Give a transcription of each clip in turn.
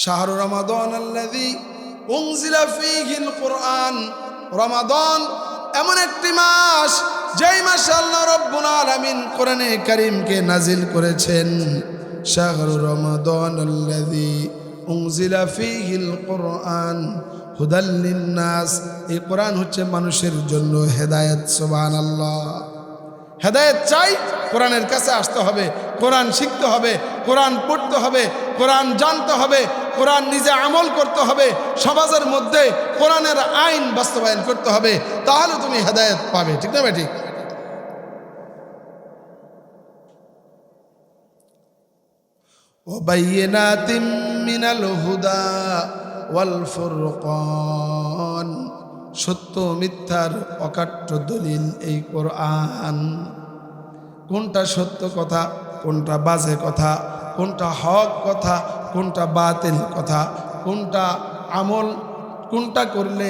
শাহরু রমাদান আল্লাযী উনজিলা ফীহিল কুরআন। রমাদান এমন একটি মাস যেই মাসে আল্লাহ রাব্বুল আলামিন কোরআনে কারীমকে নাজিল করেছেন। শাহরু রমাদান আল্লাযী উনজিলা ফীহিল কুরআন হুদাল লিন্নাস। এই কোরআন হচ্ছে মানুষের জন্য হেদায়েত। সুবহানাল্লাহ। হেদায়েত চাই, কোরআনের কাছে আসতে হবে, কোরআন শিখতে হবে, কোরআন পড়তে হবে, কোরআন জানতে হবে, কোরআন নিজে আমল করতে হবে, সমাজের মধ্যে কোরআনের আইন বাস্তবায়ন করতে হবে, তাহলে তুমি হেদায়েত পাবে। ঠিক না ভাই? ঠিক। ওয়াবাইয়িনাতিম মিনাল হুদা ওয়াল ফুরকান। সত্য মিথ্যার অকাট্য দলিল এই কোরআন। কোনটা সত্য কথা, কোনটা বাজে কথা, কোনটা হক কথা, কোনটা বাতিল কথা, কোনটা আমল, কোনটা করলে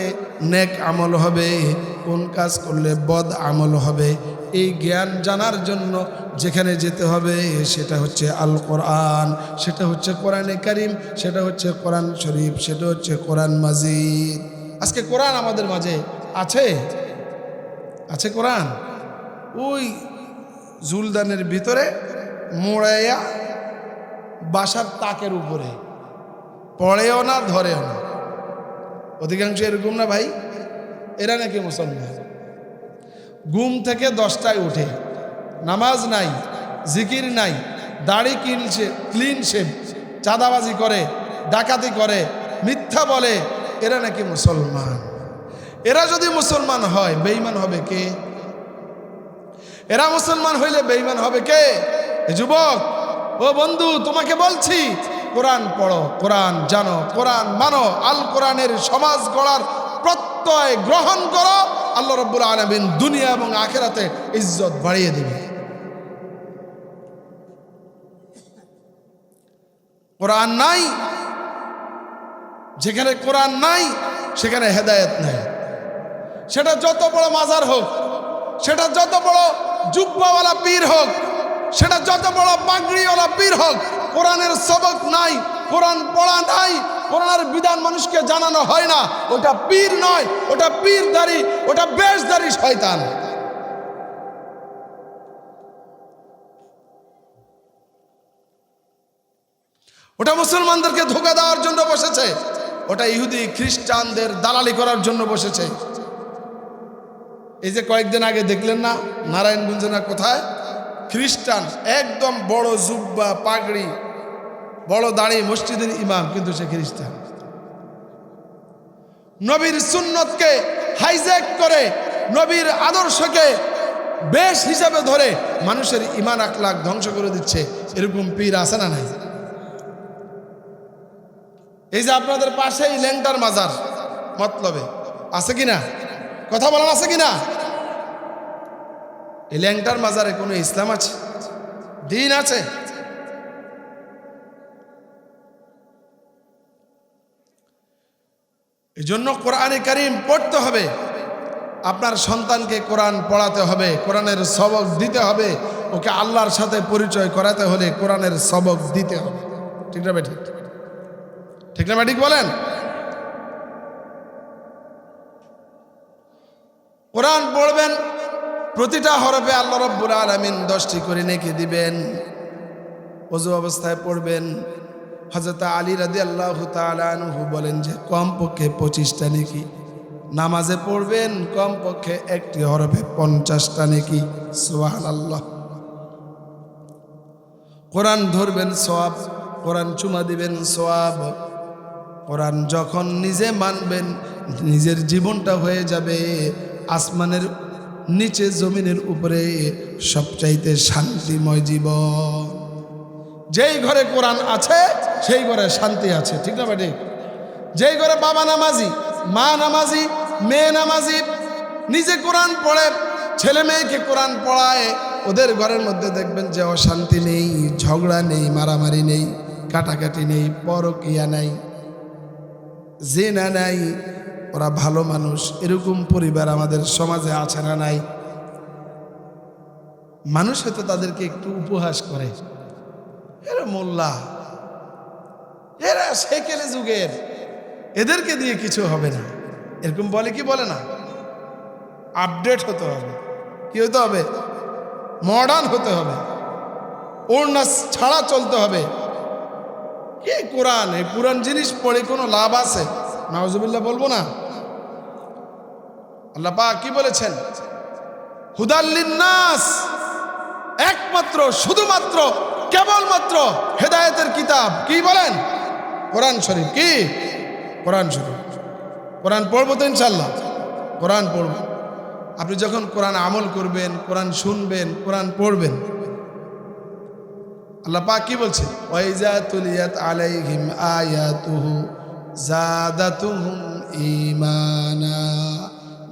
নেক আমল হবে, কোন কাজ করলে বদ আমল হবে, এই জ্ঞান জানার জন্য যেখানে যেতে হবে সেটা হচ্ছে আল কোরআন, সেটা হচ্ছে কোরআনে কারীম, সেটা হচ্ছে কোরআন শরীফ, সেটা হচ্ছে কোরআন মাজিদ। আজকে কোরআন আমাদের মাঝে আছে? আছে কোরআন? ওই জুলদানের ভিতরে মোড়াইয়া বাসার তাকের উপরে, পড়েও না ধরেও না। অধিকাংশ এরকম না ভাই? এরা নাকি মুসলমান। ঘুম থেকে 10টায় উঠে, নামাজ নাই, জিকির নাই, দাড়ি ক্লিন শেভ, চাঁদাবাজি করে, ডাকাতি করে, মিথ্যা বলে, এরা নাকি মুসলমান। এরা যদি মুসলমান হয়, বেঈমান হবে কে? এরা মুসলমান হইলে বেঈমান হবে কে? যুবক ও বন্ধু, তোমাকে বলছি, কোরআন পড়ো, কোরআন জানো, কোরআন মানো, আল কোরআনের সমাজ গড়ার প্রত্যয় গ্রহণ করো। আল্লাহ রাব্বুল আলামিন দুনিয়া এবং আখিরাতে ইজ্জত বাড়িয়ে দেবে। কোরআন নাই, যেখানে কোরআন নাই সেখানে হেদায়েত নাই। সেটা যত বড় মাজার হোক, সেটা যত বড় জুব্বাওয়ালা পীর হোক, সেটা যত বড় পাগড়িওয়ালা পীর হোক, কোরআনের সবক নাই, কোরআন পড়া নাই, কোরআনের বিধান মানুষকে জানানো হয় না, ওটা পীর নয়, ওটা পীরদারি, ওটা বেশদারি শয়তান। ওটা মুসলমানদেরকে ধোঁকা দেওয়ার জন্য বসেছে, ওটা ইহুদি খ্রিস্টানদের দালালি করার জন্য বসেছে। এই যে কয়েকদিন আগে দেখলেন না, নারায়ণগঞ্জে না কোথায়, খ্রিস্টান একদম বড় জুব্বা পাগড়ি, বড় দাড়ি, মসজিদের ইমাম, কিন্তু সে খ্রিস্টান। নবীর সুন্নতকে হাইজ্যাক করে, নবীর আদর্শকে বেশ হিসাবে ধরে মানুষের ইমান আখলাক ধ্বংস করে দিচ্ছে। এরকম পীর আছে না নাই? এই যে আপনাদের পাশেই ল্যাংটার মাজার মতলবে আছে কিনা, কথা বলার আছে কিনা? এই ল্যাংটার মাজারে কোনো ইসলাম আছে, দিন আছে? এই জন্য কোরআনে কারীম পড়তে হবে, আপনার সন্তানকে কোরআন পড়াতে হবে, কোরআনের সবক দিতে হবে, ওকে আল্লাহর সাথে পরিচয় করাতে হলে কোরআনের সবক দিতে হবে। ঠিক না ঠিক? ঠিক না ঠিক বলেন? কোরআন পড়বেন, প্রতিটা হরফে আল্লাহ রাব্বুল আলামিন 10টি করে নেকি দিবেন। ওযু অবস্থায় পড়বেন। হযরত আলী রাদিয়াল্লাহু তাআলা আনহু বলেন যে কমপক্ষে 25টা নেকি। নামাজে পড়বেন কমপক্ষে একটি হরফে 50টা নেকি। সুবহানাল্লাহ। কোরআন ধরবেন সওয়াব, কোরআন চুমা দিবেন সওয়াব। কোরআন যখন নিজে মানবেন, নিজের জীবনটা হয়ে যাবে আসমানের নিচে জমিনের উপরে সবচাইতে শান্তিময় জীবন। যেই ঘরে কোরআন আছে সেই ঘরে শান্তি আছে। ঠিক না বেটি? যেই ঘরে বাবা নামাজি, মা নামাজি, মেয়ে নামাজি, নিজে কোরআন পড়ে, ছেলে মেয়েকে কোরআন পড়ায়, ওদের ঘরের মধ্যে দেখবেন যে অশান্তি নেই, ঝগড়া নেই, মারামারি নেই, কাটাকাটি নেই, পরকিয়া নাই, জিনা নাই। ওরা ভালো মানুষ। এরকম পরিবার আমাদের সমাজে আছে না নাই? মানুষ হয়তো তাদেরকে একটু উপহাস করে, এরা মোল্লা, এরা সেকেলে যুগের, এদেরকে দিয়ে কিছু হবে না, এরকম বলে কি বলে না? আপডেট হতে হবে। কি হতে হবে? মডার্ন হতে হবে, ওড়না ছাড়া চলতে হবে। কি কোরআন, এই পুরান জিনিস পড়ে কোনো লাভ আছে? নাউজুবিল্লাহ বলবো না? আল্লাহ পাক কি বলেছেন? হুদাল্লিন নাস, একমাত্র শুধুমাত্র কেবলমাত্র হেদায়েতের কিতাব। কি বলেন? কোরআন শরীফ। কি কোরআন শরীফ? কোরআন পড়বো তো ইনশাল্লাহ, কোরআন পড়বো। আপনি যখন কোরআন আমল করবেন, কোরআন শুনবেন, কোরআন পড়বেন, আল্লাহ পাক কি বলছেন? ওয়াইজা তুলিয়াত আলাইহিম আয়াতুহু জাদাতুহুম ঈমানা।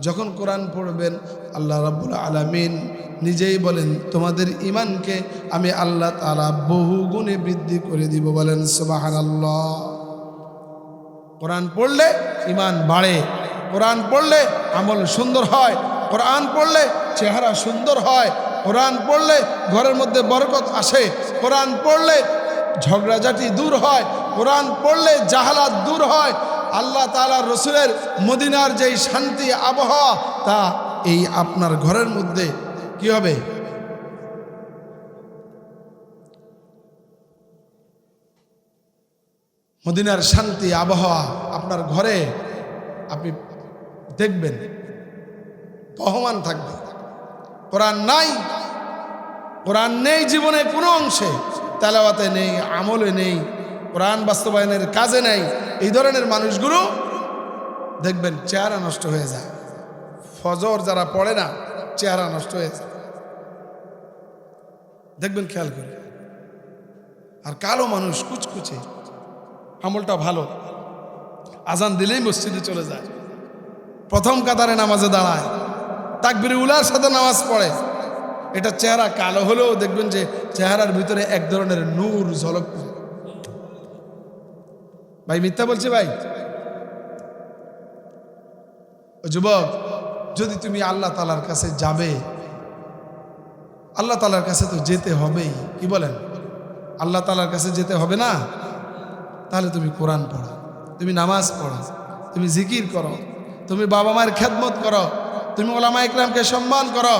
যখন কোরআন পড়বেন, আল্লাহ রাব্বুল আলামিন নিজেই বলেন তোমাদের ঈমানকে আমি আল্লাহ তাআলা বহু গুণে বৃদ্ধি করে দিব। বলেন সুবহানাল্লাহ। কোরআন পড়লে ঈমান বাড়ে, কোরআন পড়লে আমল সুন্দর হয়, কোরআন পড়লে চেহারা সুন্দর হয়, কোরআন পড়লে ঘরের মধ্যে বরকত আসে, কোরআন পড়লে ঝগড়াঝাটি দূর হয়, কোরআন পড়লে জাহালাত দূর হয়। আল্লাহ তাআলা রসুলের মদিনার যেই শান্তি আবহাওয়া, তা এই আপনার ঘরের মধ্যে কি হবে? মদিনার শান্তি আবহাওয়া আপনার ঘরে আপনি দেখবেন, বহমান থাকবে। কোরআন নাই, কোরআন নেই জীবনে কোনো অংশে, তেলাওয়াতে নেই, আমলে নেই, কোরআন বাস্তবায়নের কাজে নেই, এই ধরনের মানুষগুলো দেখবেন চেহারা নষ্ট হয়ে যায়। ফজর যারা পড়ে না, চেহারা নষ্ট হয়ে যায়, দেখবেন খেয়াল করে। আর কালো মানুষ কুচকুচে, আমলটা ভালো, আজান দিলেই মসজিদে চলে যায়, প্রথম কাতারে নামাজে দাঁড়ায়, তাকবীরে উলার সাথে নামাজ পড়ে। এটা চেহারা কালো হলেও দেখবেন যে চেহারার ভিতরে এক ধরনের নূর ঝলক। ভাই মিথ্যা বলছে ভাই? যুবক, যদি তুমি আল্লাহ তাআলার কাছে যাবে, আল্লাহ তাআলার কাছে তো যেতে হবেই। কি বলেন? আল্লাহ তাআলার কাছে যেতে হবে না? তাহলে তুমি কোরআন পড়ো, তুমি নামাজ পড়ো, তুমি জিকির করো, তুমি বাবা মায়ের খেদমত করো, তুমি ওলামা ইকরামকে সম্মান করো,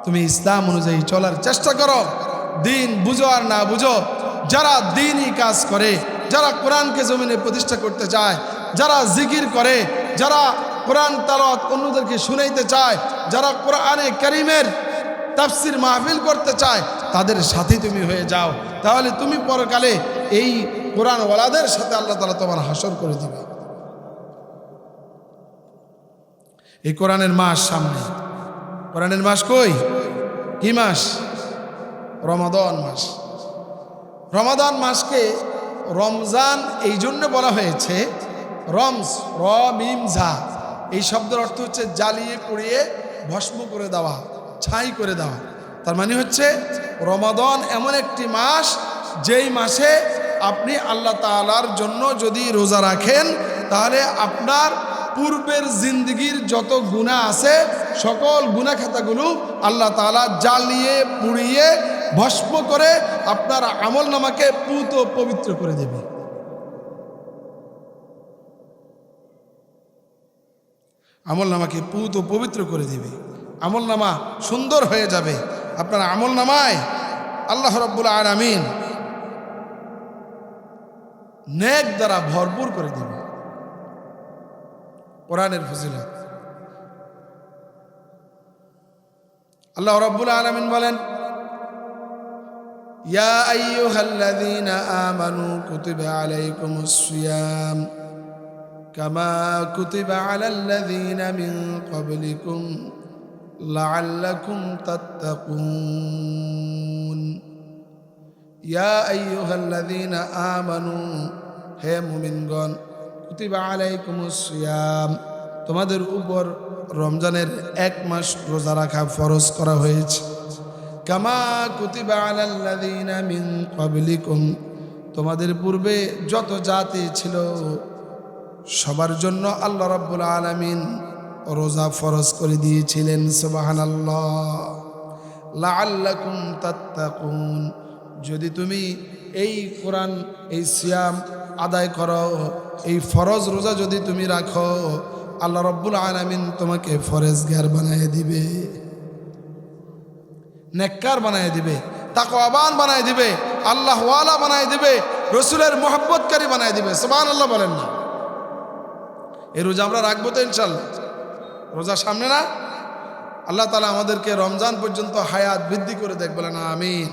তুমি ইসলাম অনুযায়ী চলার চেষ্টা করো। দিন বুঝো আর না বুঝো, যারা দিনই কাজ করে, যারা কোরআনকে জমিনে প্রতিষ্ঠা করতে চায়, যারা জিকির করে, যারা কোরআন তেলাওয়াত অন্যদেরকে শুনাইতে চায়, যারা কোরআনে কারীমের তাফসীর মাহফিল করতে চায়, তাদের সাথে তুমি হয়ে যাও। তাহলে তুমি পরকালে এই কোরআনওয়ালাদের সাথে আল্লাহ তাআলা তোমার হাসর করে দিবে। এই কোরআনের মাস সামনে। কোরআনের মাস কই? কি মাস? রমাদান মাস। রমাদান মাসকে রমজান এই জন্য বলা হয়েছে, রমজ, র মিম ঝা, এই শব্দের অর্থ হচ্ছে জ্বালিয়ে পুড়িয়ে ভস্ম করে দেওয়া, ছাই করে দেওয়া। তার মানে হচ্ছে রমাদান এমন একটি মাস, যেই মাসে আপনি আল্লাহ তাআলার জন্য যদি রোজা রাখেন, তাহলে আপনার পূর্বের জিন্দগির যত গুনাহ আছে, সকল গুনাহ খাতাগুলো আল্লাহ তাআলা জ্বালিয়ে পুড়িয়ে ভস্ম করে আপনার আমল নামাকে পুত ও পবিত্র করে দেবে। আমল নামাকে পুত ও পবিত্র করে দিবে, আমল নামা সুন্দর হয়ে যাবে। আপনার আমল নামায় আল্লাহ রাব্বুল আলামিন নেক দ্বারা ভরপুর করে দিবে। কোরআনের ফজিলত। আল্লাহ রাব্বুল আলামিন বলেন, ইয়া আইয়ুহাল্লাযীনা আমানু কুতিবা আলাইকুমুস সিয়াম কামা কুতিবা আলাল্লাযীনা মিন ক্বাবলিকুম লাআল্লাকুম তাত্তাকুন। ইয়া আইয়ুহাল্লাযীনা আমানু, হে মুমিনগণ, কুতিবা আলাইকুমুস সিয়াম, তোমাদের উপর রমজানের 1 মাস রোজা রাখা ফরজ করা হয়েছে। কামা কুতিবা আলাল্লাযীনা মিন ক্বাবলিকুম, তোমাদের পূর্বে যত জাতি ছিল সবার জন্য আল্লাহ রাব্বুল আলামিন রোজা ফরজ করে দিয়েছিলেন। সুবহানাল্লাহ। লাআল্লাকুম তাত্তাকুন, যদি তুমি এই কোরআন, এই সিয়াম আদায় করো, এই ফরজ রোজা যদি তুমি রাখো, আল্লাহ রব্বুল আলামিন তোমাকে ফরেজগার বানিয়ে দিবে, নেককার বানিয়ে দিবে, তাকওয়াবান বানিয়ে দিবে, আল্লাহওয়ালা বানিয়ে দিবে, রসুলের মোহাব্বতকারী বানিয়ে দিবে। সুবহানাল্লাহ বলেন না? এই রোজা আমরা রাখবো তো ইনশাল্লাহ? রোজা সামনে না? আল্লাহ তাআলা আমাদেরকে রমজান পর্যন্ত হায়াত বৃদ্ধি করে দেখ, বলেন আমিন।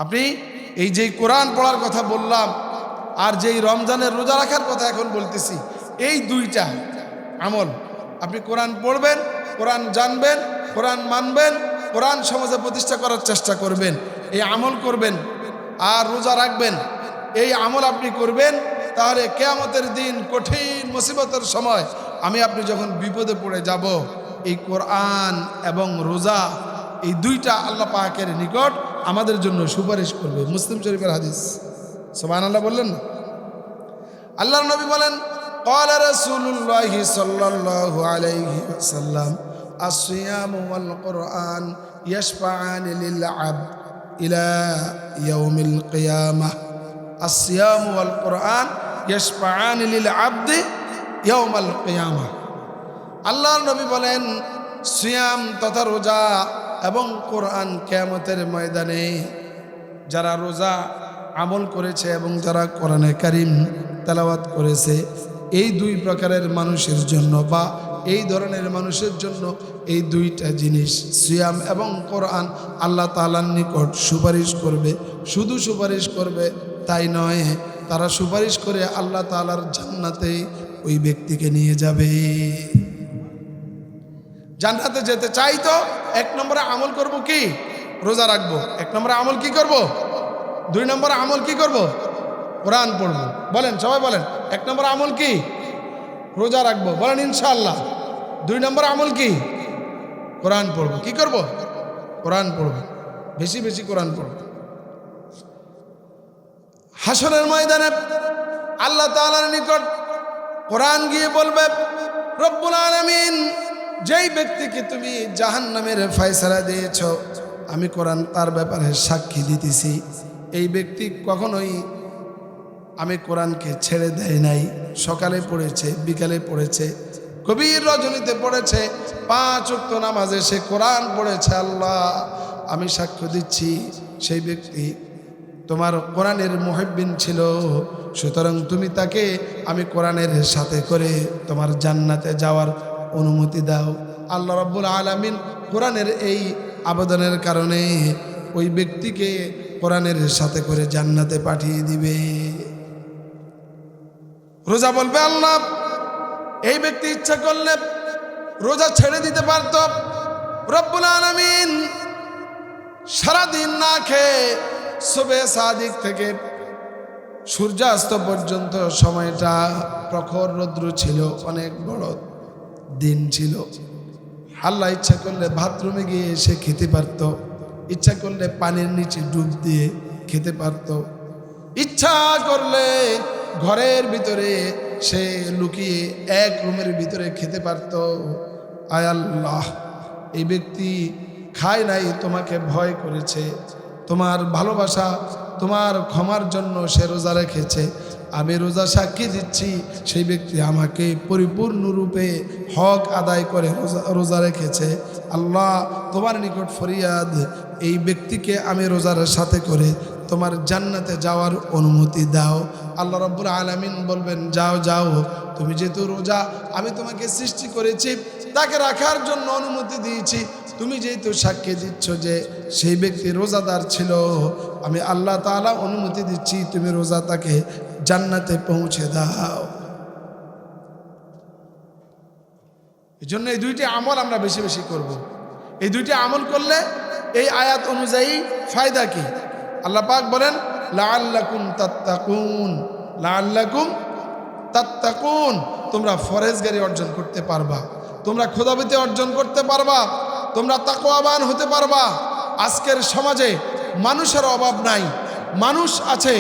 আপনি এই যে কোরআন পড়ার কথা বললাম আর যেই রমজানের রোজা রাখার কথা এখন বলতেছি, এই দুইটা আমল, আপনি কোরআন পড়বেন, কোরআন জানবেন, কোরআন মানবেন, কোরআন সমাজে প্রতিষ্ঠা করার চেষ্টা করবেন, এই আমল করবেন আর রোজা রাখবেন, এই আমল আপনি করবেন, তাহলে কিয়ামতের দিন কঠিন মুসিবতের সময় আমি আপনি যখন বিপদে পড়ে যাব, এই কোরআন এবং রোজা এই দুইটা আল্লাহ পাকের নিকট আমাদের জন্য সুপারিশ করবে। মুসলিম শরীফের হাদিস। সুবহানাল্লাহ বললেন না? আল্লাহর নবী বলেন, ক্বালা রাসূলুল্লাহি সাল্লাল্লাহু আলাইহি ওয়াসাল্লাম, আস-সিয়ামু ওয়াল কুরআন ইয়াশফাআনি লিল আবদ ইলা ইয়াউমিল কিয়ামাহ। আস-সিয়ামু ওয়াল কুরআন ইয়াশফাআনি লিল আবদ ইয়াউমাল কিয়ামাহ। আল্লাহর নবী বলেন, সিয়াম তথা রোজা এবং কোরআন কিয়ামতের ময়দানে যারা রোজা আমল করেছে এবং যারা কোরআনে কারীম তেলাওয়াত করেছে, এই দুই প্রকারের মানুষের জন্য বা এই ধরনের মানুষের জন্য এই দুইটা জিনিস সিয়াম এবং কোরআন আল্লাহ তাআলার নিকট সুপারিশ করবে। শুধু সুপারিশ করবে তাই নয়, তারা সুপারিশ করে আল্লাহ তাআলার জান্নাতে ওই ব্যক্তিকে নিয়ে যাবে। জান্নাতে যেতে চাই তো এক নম্বরে আমল করব কি? রোজা রাখবো। এক নম্বরে আমল কি করব? দুই নম্বরে আমল কি করব? কোরআন পড়ব। বলেন, সবাই বলেন, এক নম্বর আমল কি? রোজা রাখবো। বলেন ইনশাআল্লাহ। দুই নম্বর আমল কি? কোরআন পড়ব। কি করব? কোরআন পড়ব, বেশি বেশি কোরআন পড়ব। হাসরের ময়দানে আল্লাহ তাআলার নিকট কোরআন গিয়ে বলবে, রব্বুল আলামিন, যেই ব্যক্তিকে তুমি জাহান্নামের ফয়সালা দিয়েছ, আমি কোরআন তার ব্যাপারে সাক্ষী দিতেছি, এই ব্যক্তি কখনোই আমি কোরআনকে ছেড়ে দেয় নাই। সকালে পড়েছে, বিকালে পড়েছে, গভীর রজনীতে পড়েছে, 5 ওয়াক্ত নামাজে সে কোরআন পড়েছে। আল্লাহ, আমি সাক্ষ্য দিচ্ছি সেই ব্যক্তি তোমার কোরআনের মুহিব্বিন ছিল, সুতরাং তুমি তাকে আমি কোরআনের সাথে করে তোমার জান্নাতে যাওয়ার অনুমতি দাও। আল্লাহ রাব্বুল আলামিন কোরআনের এই আবেদনের কারণে ওই ব্যক্তিকে কোরআনের সাথে করে জান্নাতে পাঠিয়ে দিবে। রোজা বলবে, আল্লাহ, এই ব্যক্তি ইচ্ছা করলে রোজা ছেড়ে দিতে পারত। রব্বুল আলামিন সারাদিন না খেয়ে সুবে সাদিক থেকে সূর্যাস্ত পর্যন্ত সময়টা প্রখর রৌদ্র ছিল, অনেক বড় দিন ছিল। আল্লাহ ইচ্ছা করলে বাথরুমে গিয়ে সে খেতে পারত, ইচ্ছা করলে পানির নিচে ডুব দিয়ে খেতে পারত, ইচ্ছা করলে ঘরের ভিতরে সে লুকিয়ে এক রুমের ভিতরে খেতে পারত। আয় আল্লাহ, এই ব্যক্তি খায় নাই, তোমাকে ভয় করেছে, তোমার ভালোবাসা, তোমার ক্ষমার জন্য সে রোজা রেখেছে। আমি রোজা সাক্ষী দিচ্ছি সেই ব্যক্তি আমাকে পরিপূর্ণরূপে হক আদায় করে রোজা রেখেছে। আল্লাহ, তোমার নিকট ফরিয়াদ, এই ব্যক্তিকে আমি রোজার সাথে করে তোমার জান্নাতে যাওয়ার অনুমতি দাও। আল্লাহ রাব্বুল আলামিন বলবেন, যাও যাও, তুমি যেহেতু রোজা আমি তোমাকে সৃষ্টি করেছি, তাকে রাখার জন্য অনুমতি দিয়েছি, তুমি যেহেতু সাক্ষী দিচ্ছ যে সেই ব্যক্তি রোজাদার ছিল, আমি আল্লাহ তাআলা অনুমতি দিচ্ছি, তুমি রোজা তাকে জান্নাতে পৌঁছে দাও। এই জন্য এই দুইটি আমল আমরা বেশি বেশি করব। এই দুইটি আমল করলে এই আয়াত অনুযায়ী ফায়দা কি? আল্লাহ পাক বলেন, লাআল্লাকুম তাত্তাকুন, লাআল্লাকুম তাত্তাকুন, তোমরা ফরেজগারি অর্জন করতে পারবা, তোমরা খোদাভীতি অর্জন করতে পারবা, তোমরা তাকওয়াবান হতে পারবা। আজকের সমাজে মানুষের অভাব নাই, মানুষ আছে,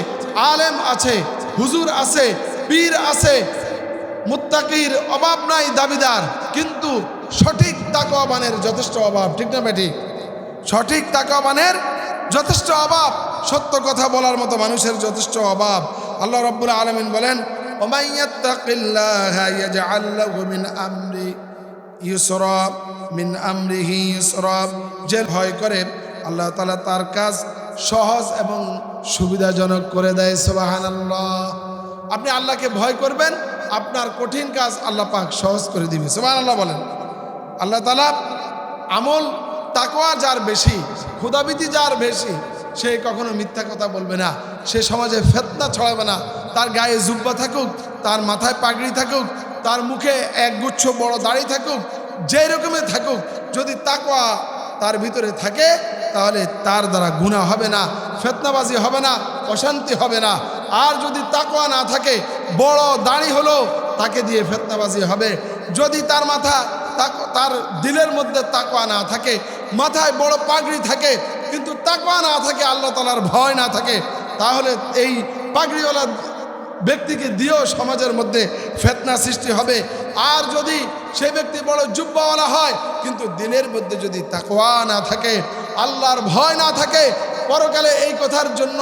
আলেম আছে, হুজুর আছে, পীর আছে, মুত্তাকির অভাব নাই, দাবিদার, কিন্তু সঠিক তাকওয়াবানের যথেষ্ট অভাব। ঠিক না বেঠিক? সঠিক তাকওয়াবানের যথেষ্ট অভাব, সত্য কথা বলার মতো মানুষের যথেষ্ট অভাব। আল্লাহ রাব্বুল আলামিন বলেন, ওমাই ইয়াত্তাকিল্লাহা ইয়াজআল লাহু মিন আমরি ইউসরা মিন আমরিহি ইউসরা। যে ভয় করে আল্লাহ তাআলা তার কাজ সহজ এবং সুবিধাজনক করে দেয়। সুবহানাল্লাহ। আপনি আল্লাহকে ভয় করবেন, আপনার কঠিন কাজ আল্লাহ পাক সহজ করে দিবে। সুবহানাল্লাহ বলেন। আল্লাহ তাআলা আমল তাকওয়া যার বেশি, খোদাভীতি যার বেশি, সে কখনো মিথ্যা কথা বলবে না, সে সমাজে ফিতনা ছড়াবে না। তার গায়ে জুব্বা থাকুক, তার মাথায় পাগড়ি থাকুক, তার মুখে একগুচ্ছ বড় দাড়ি থাকুক, যেই রকমের থাকুক, যদি তাকওয়া তার ভিতরে থাকে তাহলে তার দ্বারা গুনাহ হবে না, ফিতনাবাজি হবে না, অশান্তি হবে না। আর যদি তাকওয়া না থাকে, বড় দাড়ি হলো তাকে দিয়ে ফিতনাবাজি হবে। যদি তার তার দিলের মধ্যে তাকওয়া না থাকে, মাথায় বড় পাগড়ি থাকে কিন্তু তাকওয়া না থাকে, আল্লাহ তাআলার ভয় না থাকে, তাহলে এই পাগড়িওয়ালা ব্যক্তিকে দিয়েও সমাজের মধ্যে ফিতনা সৃষ্টি হবে। আর যদি সেই ব্যক্তি বড় জুব্বাওয়ালা হয় কিন্তু দিলের মধ্যে যদি তাকওয়া না থাকে, আল্লাহর ভয় না থাকে, পরকালে এই কথার জন্য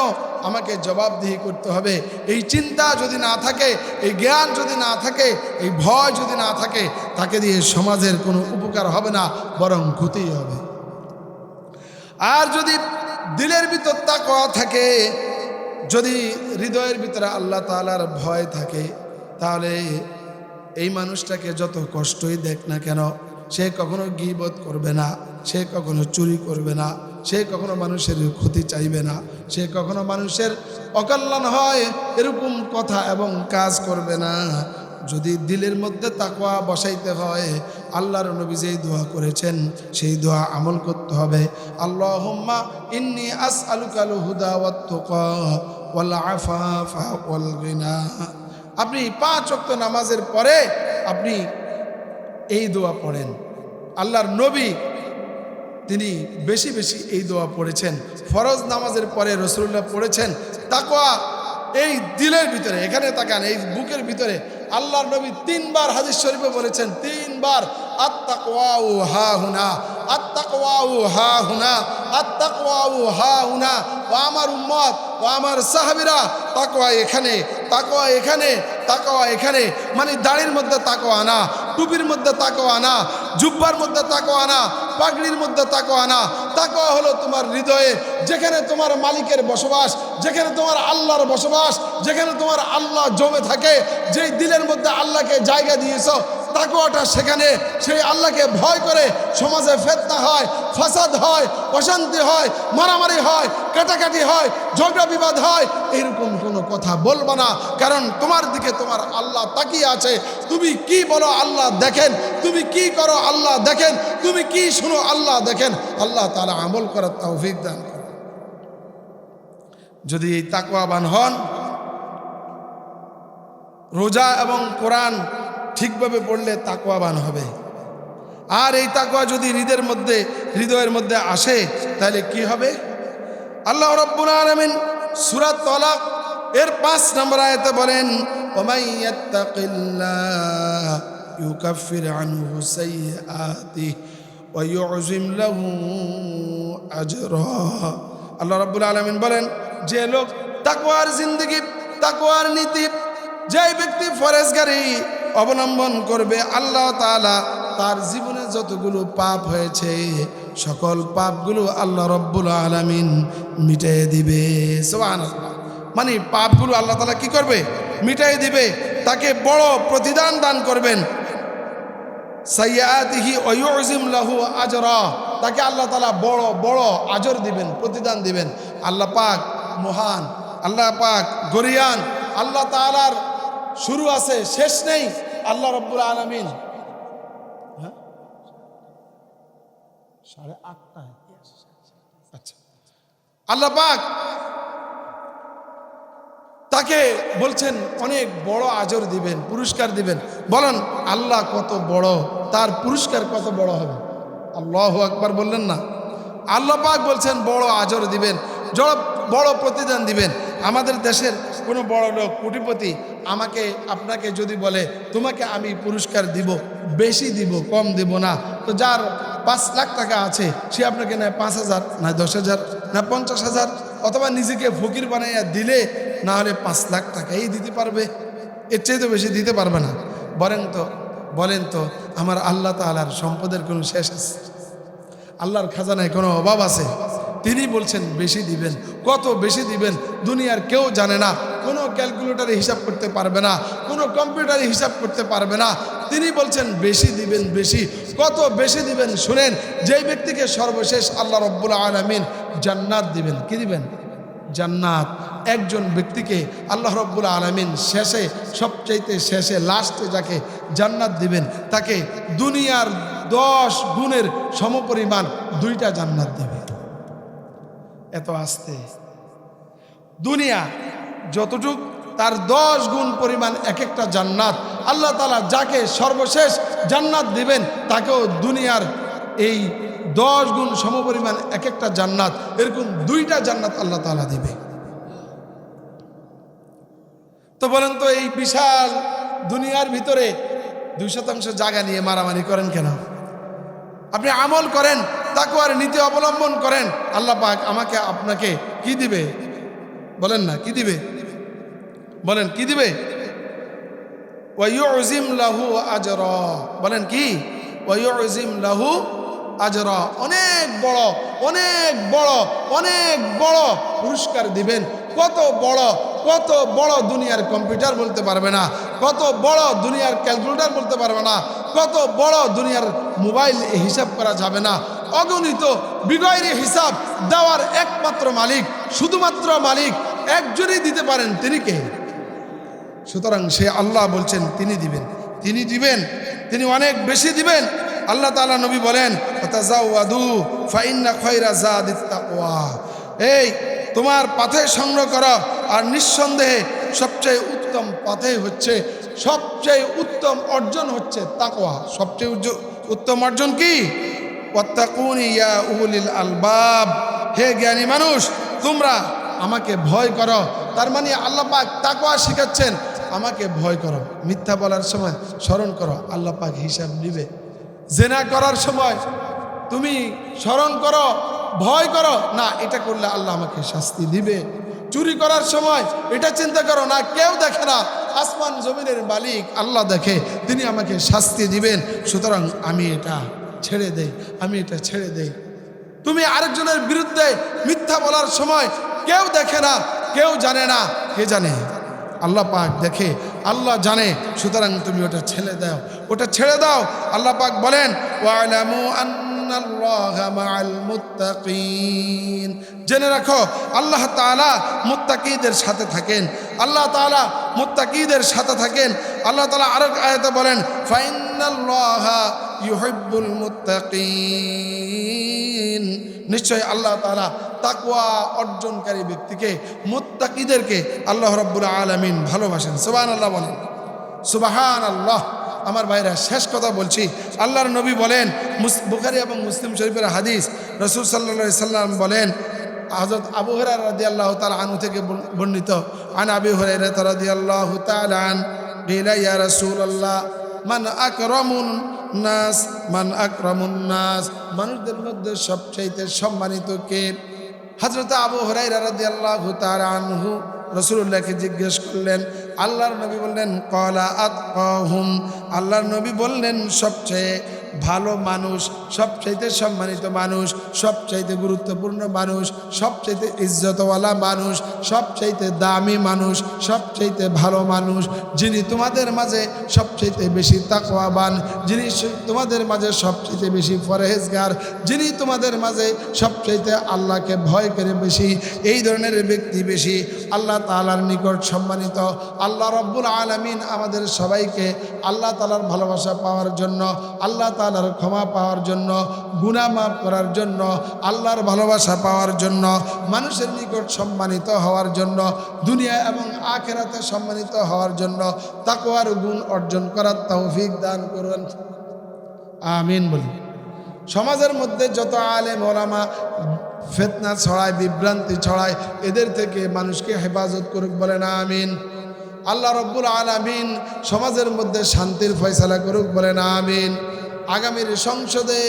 আমাকে জবাবদিহি করতে হবে, এই চিন্তা যদি না থাকে, এই জ্ঞান যদি না থাকে, এই ভয় যদি না থাকে, তাকে দিয়ে সমাজের কোনো উপকার হবে না, বরং ক্ষতি হবে। আর যদি দিলের ভিতর তাকওয়া থাকে, যদি হৃদয়ের ভিতরে আল্লাহ তাআলার ভয় থাকে, তাহলে এই মানুষটাকে যত কষ্টই দেখ না কেন, সে কখনো গীবত করবে না, সে কখনো চুরি করবে না, সে কখনো মানুষের ক্ষতি চাইবে না, সে কখনো মানুষের অকল্যাণ হয় এরকম কথা এবং কাজ করবে না। যদি দিলের মধ্যে তাকওয়া বসাইতে হয়, আল্লাহর নবী যেই দোয়া করেছেন সেই দোয়া আমল করতে হবে। আল্লাহুম্মা ইন্নী আসআলুকাল হুদা ওয়াত তুকা ওয়াল আফাফা ওয়াল গিনা। আপনি 5 ওয়াক্ত নামাজের পরে আপনি এই দোয়া পড়েন। আল্লাহর নবী তিনি বেশি বেশি এই দোয়া পড়েছেন। ফরজ নামাজের পরে রাসূলুল্লাহ পড়েছেন। তাকওয়া এই দিলের ভিতরে, এখানে তাকান, এই বুকের ভিতরে আল্লাহর নবী 3 বার হাদিস শরীফে বলেছেন, 3 বার আত-তাকওয়াউ হা হুনা, আত-তাকওয়াউ হা হুনা, আত-তাকওয়াউ হা হুনা। ও আমার উম্মত, ও আমার সাহাবীরা, তাকওয়া এখানে, তাকওয়া এখানে, তাকওয়া এখানে। মানে দাড়ির মধ্যে তাকওয়া না, টুপির মধ্যে তাকওয়া না, জুব্বার মধ্যে তাকওয়া না, পাগড়ির মধ্যে তাকওয়া না। তাকওয়া হলো তোমার হৃদয়ে, যেখানে তোমার মালিকের বসবাস, যেখানে তোমার আল্লাহর বসবাস, যেখানে তোমার আল্লাহ জমে থাকে, যেই দিলের মধ্যে আল্লাহকে জায়গা দিয়েছো, তাকওয়াটা সেখানে। সেই আল্লাহকে ভয় করে সমাজে ফিতনা হয়, ফাসাদ হয়, অশান্তি হয়, মারামারি হয়, কাটাকাটি হয়, ঝগড়া বিবাদ হয়, এরকম কোনো কথা বলবা না। কারণ তোমার দিকে তোমার আল্লাহ তাকিয়ে আছে। তুমি কি বলো আল্লাহ দেখেন, তুমি কি করো আল্লাহ দেখেন, তুমি কি শুনো আল্লাহ দেখেন। আল্লাহ তাআলা আমল করার তৌফিক দান করেন। যদি এই তাকওয়াবান হন, রোজা এবং কোরআন ঠিকভাবে পড়লে তাকওয়াবান হবে। আর এই তাকওয়া যদি হৃদয়ের মধ্যে আসে, তাহলে কি হবে? আল্লাহ রাব্বুল আলামিন সূরা তালাক এর 5 নম্বর আয়াতে বলেন, ওমাই ইয়াত্তাকিল্লাহ ইউকাফির আনহু সাইয়্যাতিহি ওয়া ইউযিম লাহু আজরা। আল্লাহ রাব্বুল আলামিন বলেন, যে লোক তাকওয়ার জিন্দেগি, তাকওয়ার নীতি, যে ব্যক্তি ফরজগারি অবলম্বন করবে, আল্লাহ তাআলা তার জীবনে যতগুলো পাপ হয়েছে সকল পাপগুলো আল্লাহ রাব্বুল আলামিন মিটিয়ে দিবে। সুবহানাল্লাহ। মানে পাপগুলো আল্লাহ তাআলা কি করবে? মিটিয়ে দিবে, তাকে বড় প্রতিদান দান করবেন। সাইয়্যাতিহি ওয়া ইউযিম লাহু আজরা, তাকে আল্লাহ তাআলা বড় বড় আজর দিবেন, প্রতিদান দিবেন। আল্লাহ পাক মহান, আল্লাহ পাক গরিয়ান, আল্লাহ তাআলার শুরু আছে শেষ নেই। আল্লাহ রাব্বুল আলামিন 8:30 আচ্ছা, আল্লাহ পাক তাকে বলছেন অনেক বড় আজর দিবেন, পুরস্কার দিবেন। বলেন আল্লাহ কত বড়, তার পুরস্কার কত বড় হবে? আল্লাহু আকবার বললেন না? আল্লাহ পাক বলছেন বড় আজর দিবেন, বড় প্রতিদান দিবেন। আমাদের দেশের কোনো বড় লোক, কোটিপতি আমাকে আপনাকে যদি বলে তোমাকে আমি পুরস্কার দিব, বেশি দিব, কম দিব না, তো যার 5 লাখ টাকা আছে, সে আপনাকে নেয় 5,000, না 10,000, না 50,000, অথবা নিজেকে ফকির বানাইয়া দিলে না হলে 5 লাখ টাকাই দিতে পারবে, এর চেয়ে তো বেশি দিতে পারবে না। বলেন তো আমার আল্লাহ তাআলার সম্পদের কোনো শেষ আছে? আল্লাহর খাজানায় কোনো অভাব আছে? তিনি বলছেন বেশি দিবেন। কত বেশি দিবেন দুনিয়ার কেউ জানে না, কোনো ক্যালকুলেটারে হিসাব করতে পারবে না, কোনো কম্পিউটারে হিসাব করতে পারবে না। তিনি বলছেন বেশি দিবেন, বেশি। কত বেশি দিবেন শুনেন, যেই ব্যক্তিকে সর্বশেষ আল্লাহ রাব্বুল আলামিন জান্নাত দিবেন। কি দিবেন? জান্নাত। একজন ব্যক্তিকে আল্লাহ রাব্বুল আলামিন শেষে, সবচাইতে শেষে, লাস্টে যাকে জান্নাত দিবেন তাকে দুনিয়ার 10 গুণের সমপরিমাণ 2টা জান্নাত দেবে। এত আস্তে দুনিয়া যতটুক, তার 10 গুণ পরিমাণ এক একটা জান্নাত। আল্লাহ তাআলা যাকে সর্বশেষ জান্নাত দিবেন তাকেও দুনিয়ার এই 10 গুণ সমপরিমাণ এক একটা জান্নাত, এরকম 2টা জান্নাত আল্লাহ তাআলা দিবে। তো বলেন তো এই বিশাল দুনিয়ার ভিতরে 2% জায়গা নিয়ে মারামারি করেন কেন? আপনি আমল করেন, তাকওয়ার নীতি অবলম্বন করেন, আল্লাহ পাক আমাকে আপনাকে কি দিবে? বলেন না কি দিবে? বলেন কি দিবে? ওয়ায়ুযিম লাহু আজরা। বলেন কি? ওয়ায়ুযিম লাহু আজরা। অনেক বড়, অনেক বড়, অনেক বড় পুরস্কার দিবেন। কত বড়, কত বড় দুনিয়ার কম্পিউটার বলতে পারবে না, কত বড় দুনিয়ার ক্যালকুলেটর বলতে পারবে না, কত বড় দুনিয়ার মোবাইল হিসাব করা যাবে না। অগণিত বিগয়রে হিসাব দেওয়ার একমাত্র মালিক, শুধুমাত্র মালিক একজনই দিতে পারেন, তিনি কে? সুতরাং সে আল্লাহ বলছেন তিনি দিবেন, তিনি দিবেন, তিনি অনেক বেশি দিবেন। আল্লাহ তাআলা নবী বলেন তাযাওয়াদু ফাইন্না খায়রা যাদিত তাকওয়া। এই তোমার পাথে সংগ্রহ করো, আর নিঃসন্দেহে সবচেয়ে উত্তম পাথে হচ্ছে, সবচেয়ে উত্তম অর্জন হচ্ছে তাকওয়া। সবচেয়ে উত্তম অর্জন কি? ওয়াত্তাকুনি ইয়া উলিল আলবাব। হে জ্ঞানী মানুষ, তোমরা আমাকে ভয় করো। তার মানে আল্লাহ পাক তাকওয়া শিখাচ্ছেন, আমাকে ভয় করো। মিথ্যা বলার সময় স্মরণ করো, আল্লাহ পাক হিসাব নিবে। জেনা করার সময় তুমি স্মরণ করো, ভয় করো, না এটা করলে আল্লাহ আমাকে শাস্তি দিবে। চুরি করার সময় এটা চিন্তা করো, না কেউ দেখে না, আসমান জমিনের মালিক আল্লাহ দেখে, তিনি আমাকে শাস্তি দিবেন, সুতরাং আমি এটা ছেড়ে দেই, আমি এটা ছেড়ে দেই। তুমি আরেকজনের বিরুদ্ধে মিথ্যা বলার সময় কেউ দেখে না, কেউ জানে না, কে জানে? আল্লাহ পাক দেখে, আল্লাহ জানে, সুতরাং তুমি ওটা ছেড়ে দাও, ওটা ছেড়ে দাও। আল্লাহ পাক বলেন ওয়ালামু আন্নাল্লাহা মাআল মুত্তাকিন। জেনে রাখো আল্লাহ তাআলা মুত্তাকিদের সাথে থাকেন, আল্লাহ তাআলা মুত্তাকিদের সাথে থাকেন। আল্লাহ তাআলা আরেক আয়াতে বলেন ফাইন্নাল্লাহা ইউহিব্বুল মুত্তাকিন। নিশ্চয় আল্লাহ তাআলা তাকওয়া অর্জনকারী ব্যক্তিকে, মুত্তাকিদেরকে আল্লাহ রাব্বুল আলামিন ভালোবাসেন। সুবহানাল্লাহ বলেন, সুবহানাল্লাহ। আমার ভাইরা, শেষ কথা বলছি। আল্লাহর নবী বলেন, বুখারী এবং মুসলিম শরীফের হাদিস, রাসূল সাল্লাল্লাহু আলাইহি সাল্লাম বলেন, হযরত আবু হুরায়রা রাদিয়াল্লাহু তাআলা আনহু থেকে বর্ণিত, আন আবি হুরায়রা রাদিয়াল্লাহু তাআলা আন ক্বিলা ইয়া রাসূলুল্লাহ মান আকরামুন নাস, মান আকরামুন নাস, মানুষদের মধ্যে সবচেয়ে সম্মানিত কে? হযরত আবু হুরায়রা রাদিয়াল্লাহু তাআলা আনহু রাসূলুল্লাহকে জিজ্ঞেস করলেন। আল্লাহর নবী বললেন ক্বালা আতকাহুম। আল্লাহর নবী বললেন সবচেয়ে ভালো মানুষ, সবচাইতে সম্মানিত মানুষ, সবচাইতে গুরুত্বপূর্ণ মানুষ, সবচাইতে ইজ্জতওয়ালা মানুষ, সবচাইতে দামি মানুষ, সবচাইতে ভালো মানুষ, যিনি তোমাদের মাঝে সবচাইতে বেশি তাকওয়াবান, যিনি তোমাদের মাঝে সবচাইতে বেশি পরহেজগার, যিনি তোমাদের মাঝে সবচাইতে আল্লাহকে ভয় করে বেশি, এই ধরনের ব্যক্তি বেশি আল্লাহ তাআলার নিকট সম্মানিত। আল্লাহ রাব্বুল আলামিন আমাদের সবাইকে আল্লাহ তাআলার ভালোবাসা পাওয়ার জন্য, আল্লাহ তাআলার ক্ষমা পাওয়ার জন্য, গুনাহ মাফ করার জন্য, আল্লাহর ভালোবাসা পাওয়ার জন্য, মানুষের নিকট সম্মানিত হওয়ার জন্য, দুনিয়া এবং আখিরাতে সম্মানিত হওয়ার জন্য তাকওয়ার গুণ অর্জন করার তৌফিক দান করুন, আমিন বলি। সমাজের মধ্যে যত আলেম ওলামা ফিতনা ছড়ায়, বিভ্রান্তি ছড়ায়, এদের থেকে মানুষকে হেফাজত করুক, বলেন আমিন। আল্লাহ রাব্বুল আলামিন সমাজের মধ্যে শান্তির ফয়সালা করুক, বলেন আমিন। আগামীর সংসদে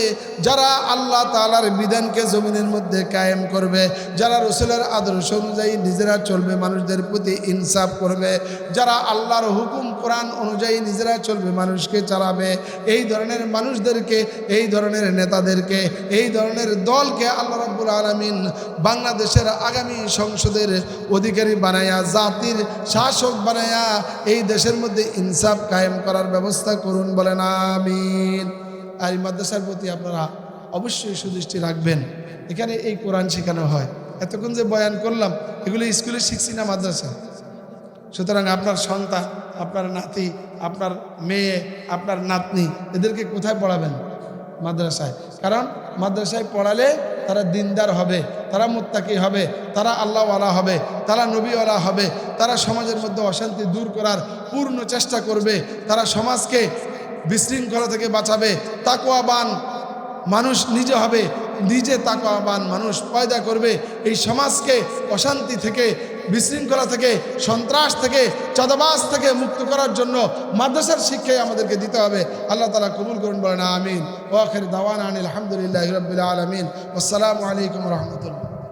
যারা আল্লাহ তাআলার বিধানকে জমিনের মধ্যে কায়েম করবে, যারা রসুলের আদর্শ অনুযায়ী নিজেরা চলবে, মানুষদের প্রতি ইনসাফ করবে, যারা আল্লাহর হুকুম কোরআন অনুযায়ী নিজেরা চলবে, মানুষকে চালাবে, এই ধরনের মানুষদেরকে, এই ধরনের নেতাদেরকে, এই ধরনের দলকে আল্লাহ রাব্বুল আলামিন বাংলাদেশের আগামী সংসদের অধিকারী বানায়া, জাতির শাসক বানায়া এই দেশের মধ্যে ইনসাফ কায়েম করার ব্যবস্থা করুন, বলেন আমিন। আর এই মাদ্রাসার প্রতি আপনারা অবশ্যই সুদৃষ্টি রাখবেন। এখানে এই কোরআন শেখানো হয়। এতক্ষণ যে বয়ান করলাম এগুলো স্কুলে শিখছি না, মাদ্রাসা। সুতরাং আপনার সন্তান, আপনার নাতি, আপনার মেয়ে, আপনার নাতনি, এদেরকে কোথায় পড়াবেন? মাদ্রাসায়। কারণ মাদ্রাসায় পড়ালে তারা দিনদার হবে, তারা মুত্তাকি হবে, তারা আল্লাহওয়ালা হবে, তারা নবীওয়ালা হবে, তারা সমাজের মধ্যে অশান্তি দূর করার পূর্ণ চেষ্টা করবে, তারা সমাজকে বিশৃঙ্খলা থেকে বাঁচাবে, তাকওয়াবান মানুষ নিজে হবে, নিজে তাকওয়াবান মানুষ পয়দা করবে, এই সমাজকে অশান্তি থেকে, বিশৃঙ্খলা থেকে, সন্ত্রাস থেকে, চাঁদাবাজ থেকে মুক্ত করার জন্য মাদ্রাসার শিক্ষাই আমাদেরকে দিতে হবে। আল্লাহ তাআলা কবুল করুন, বলেন আমিন। ওয়া আখির দাওয়ানা আনিল হামদুলিল্লাহি রাব্বিল আলামিন। আসসালামু আলাইকুম ওয়া রাহমাতুল্লাহ।